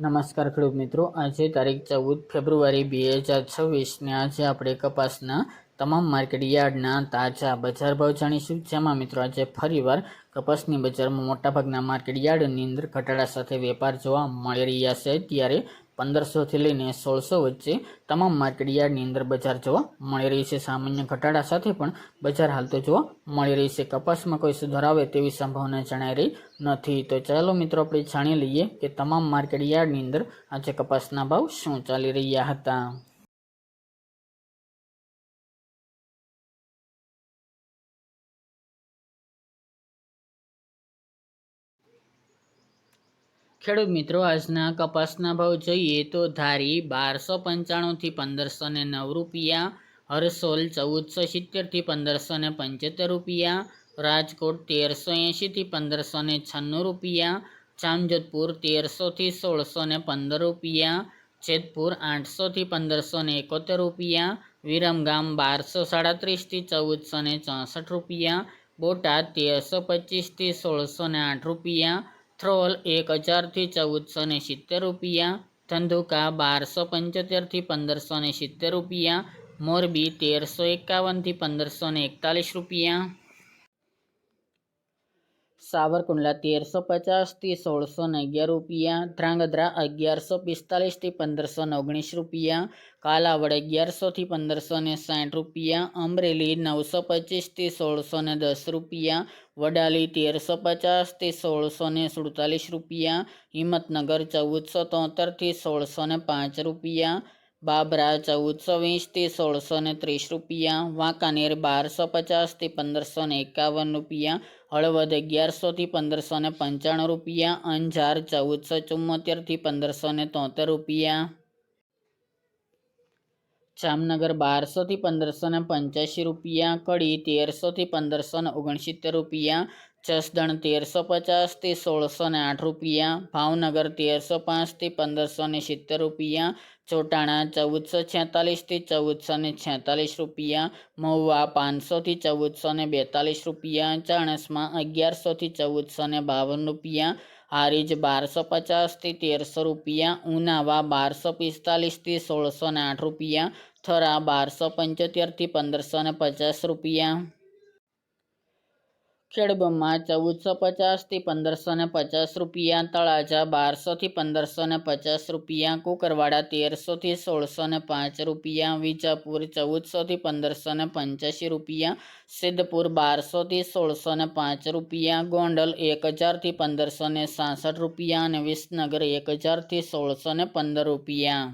નમસ્કાર ખેડૂત મિત્રો, આજે તારીખ 14 ફેબ્રુઆરી 2026 ને આજે આપણે કપાસના તમામ માર્કેટ યાર્ડના તાજા બજાર ભાવ જાણીશું, જેમાં મિત્રો આજે ફરીવાર કપાસની બજારમાં મોટાભાગના માર્કેટ યાર્ડની અંદર ઘટાડા સાથે વેપાર જોવા મળી રહ્યા છે। ત્યારે 1500 થી લઈને 1600 વચ્ચે તમામ માર્કેટ યાર્ડની અંદર બજાર જોવા મળી રહી છે। સામાન્ય ઘટાડા સાથે પણ બજાર હાલ તો જોવા મળી રહી છે। કપાસમાં કોઈ સુધાર આવે તેવી સંભાવના જણાઈ રહી નથી। તો ચાલો મિત્રો આપણે જાણી લઈએ કે તમામ માર્કેટ યાર્ડની અંદર આજે કપાસના ભાવ શું ચાલી રહ્યા હતા। ખેડૂત મિત્રો, આજના કપાસના ભાવ જોઈએ તો ધારી 1295 થી 1509 રૂપિયા, હરસોલ 1470 થી 1575 રૂપિયા, રાજકોટ 1380 થી 1596 રૂપિયા, જામજોધપુર 1300 થી 1615 રૂપિયા, જેતપુર 800 થી 1571 રૂપિયા, વિરમગામ 1237 થી 1464 રૂપિયા, બોટાદ 1325 થી 1608 રૂપિયા, થ્રોલ 1000 થી 1470 રૂપિયા, ધંધુકા 1275 થી 1570 રૂપિયા, મોરબી 1351 થી 1541 રૂપિયા, સાવરકુંડલા 1350 થી 1611 રૂપિયા, ધ્રાંગધ્રા 1145 થી 1519 રૂપિયા, કાલાવડ 1100 થી 1560 રૂપિયા, અમરેલી 925 થી 1610 રૂપિયા, વડાલી 1350 થી 1647 રૂપિયા, હિંમતનગર 1473 થી 1605 રૂપિયા, બાબરા 1420 થી 1630 રૂપિયા, વાંકાનેર 1250 થી 1551 રૂપિયા, હળવદ 1100 થી 1595 રૂપિયા, અંજાર 1474 થી 1573 રૂપિયા, જામનગર 1200 થી 1585 રૂપિયા, કડી 1300 થી 1569 રૂપિયા, જસદણ 1350 થી 1608 રૂપિયા, ભાવનગર 1305 થી 1570 રૂપિયા, ચોટાણા 1446 થી 1446 રૂપિયા, મહુવા 500 થી 1442 રૂપિયા, ચાણસ્મા 1100 થી 1452 રૂપિયા, હારીજ 1250 થી 1300 રૂપિયા, ઉનાવા 1245 થી 1608 રૂપિયા, થરા 1275 થી 1550 રૂપિયા, ખેડબ્રહ્મા 1450 થી 1550 રૂપિયા, તળાજા 1200 થી 1550 રૂપિયા, કુકરવાડા 1300 થી 1605 રૂપિયા, વિજાપુર 1400 થી 1585 રૂપિયા, સિદ્ધપુર 1200 થી 1605 રૂપિયા, ગોંડલ 1000 થી 1566 રૂપિયા અને વિસનગર 1000 થી 1615 રૂપિયા।